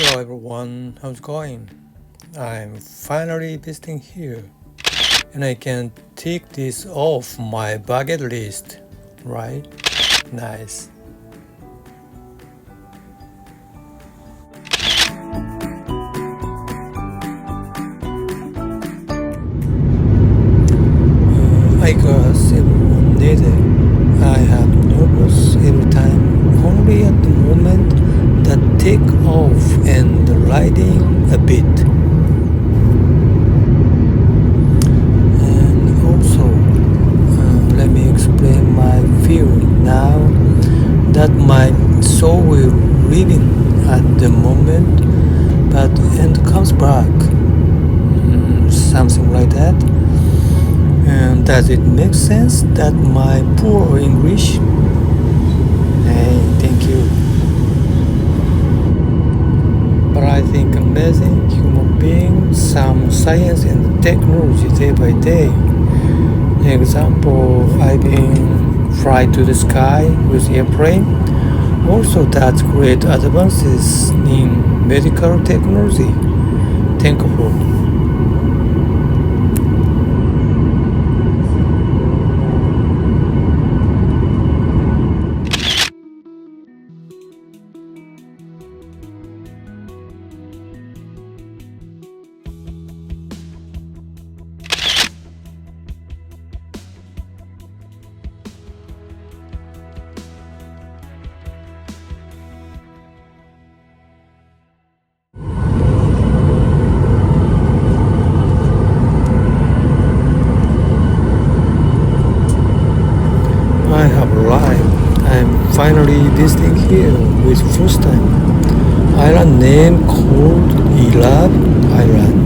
Hello everyone, how's it going? I'm finally visiting here and I can tick this off my bucket list, right? Nice. I guess everyone did it. I have nervous every time, only at the moment that take off and riding a bit. And also, let me explain my feeling now that my soul will leaving at the moment, but and comes back. Something like that. And does it make sense that my poor English? Hey, thank you. But I think amazing human beings, some science and technology day by day. Example, I've been fly to the sky with airplane. Also, that's great advances in medical technology. Thankful. I have arrived. I'm finally visiting here with first time. Island name called Ilab Island.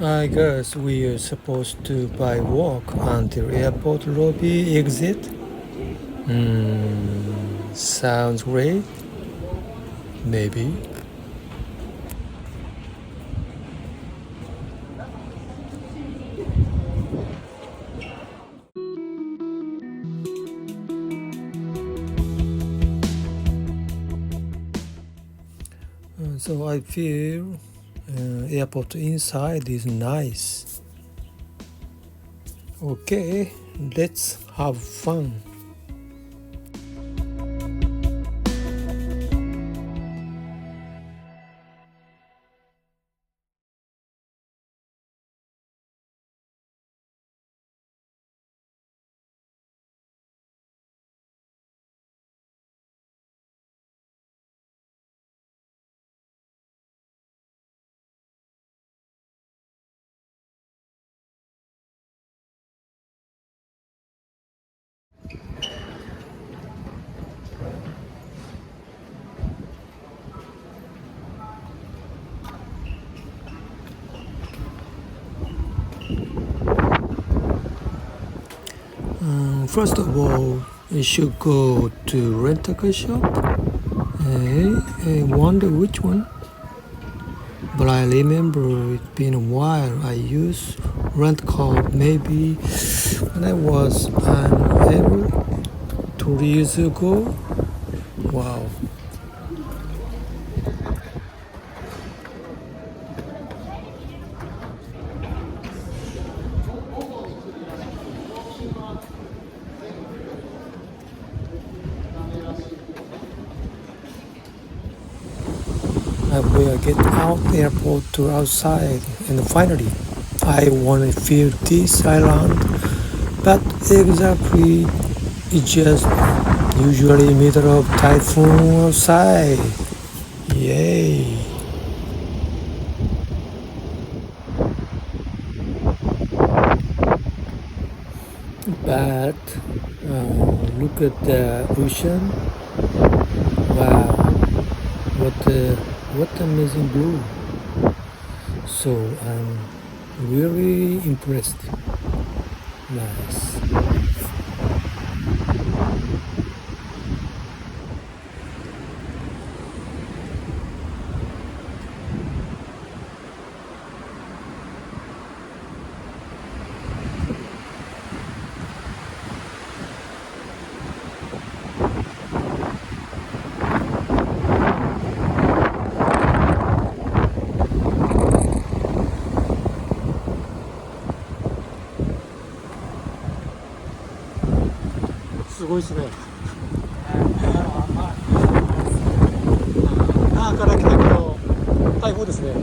I guess we are supposed to by walk until airport lobby exit. Sounds great. Maybe. So I feel airport inside is nice. Okay, let's have fun. First of all, you should go to rent-a-car shop. I wonder which one. But I remember it's been a while. I used rent-car maybe when I was ever 2 years ago. Wow. I will get out the airport to outside and finally I want to feel this island, but exactly it's just usually middle of typhoon outside. Yay. But look at the ocean. Wow, what amazing blue. So I'm really impressed. Nice. 台風ですね。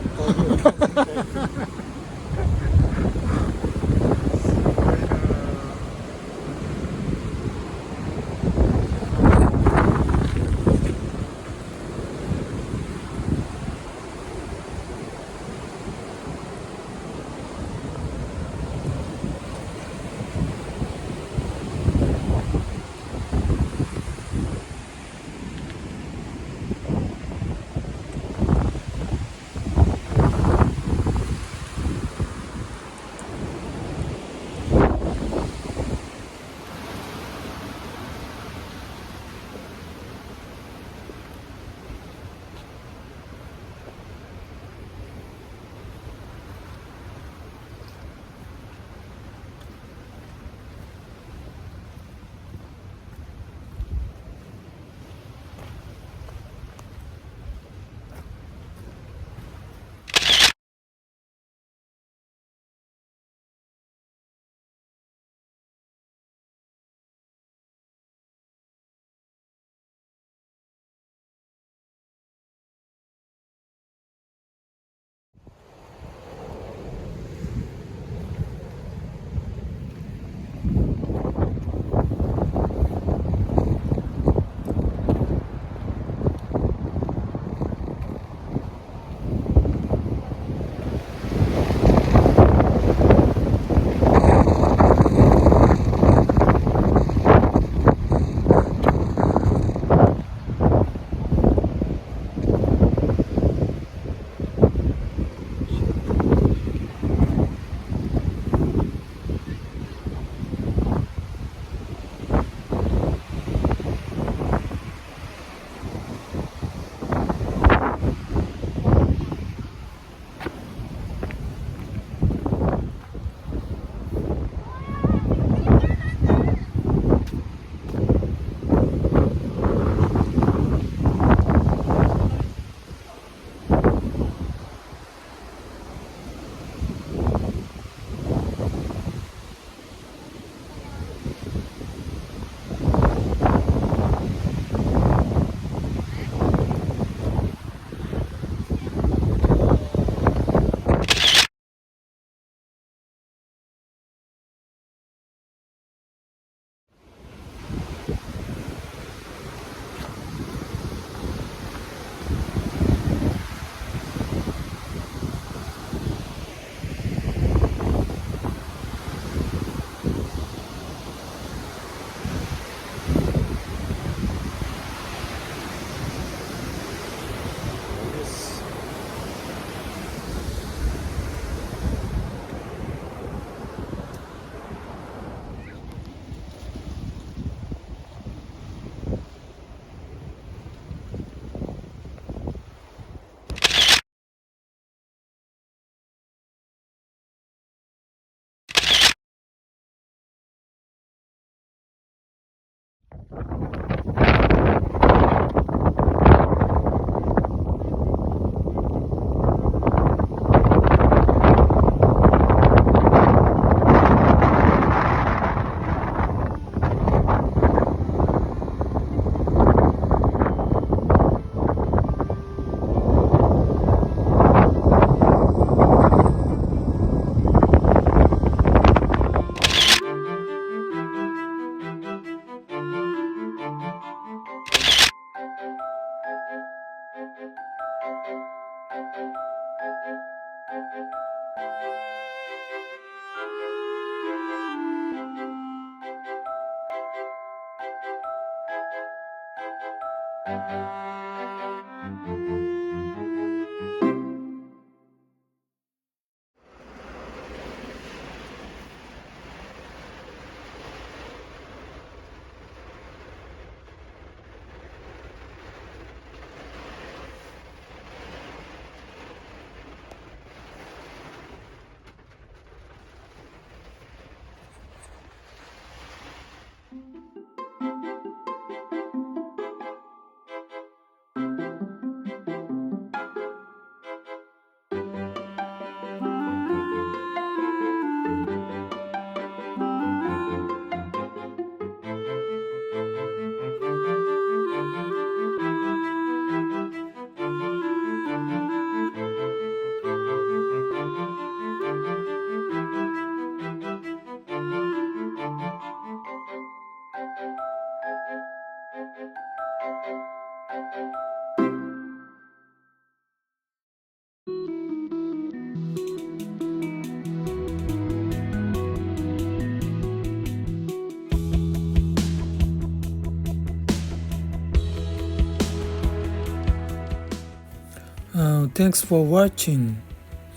Thanks for watching.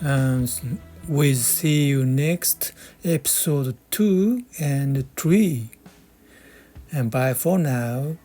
We'll see you next episode 2 and 3. And bye for now.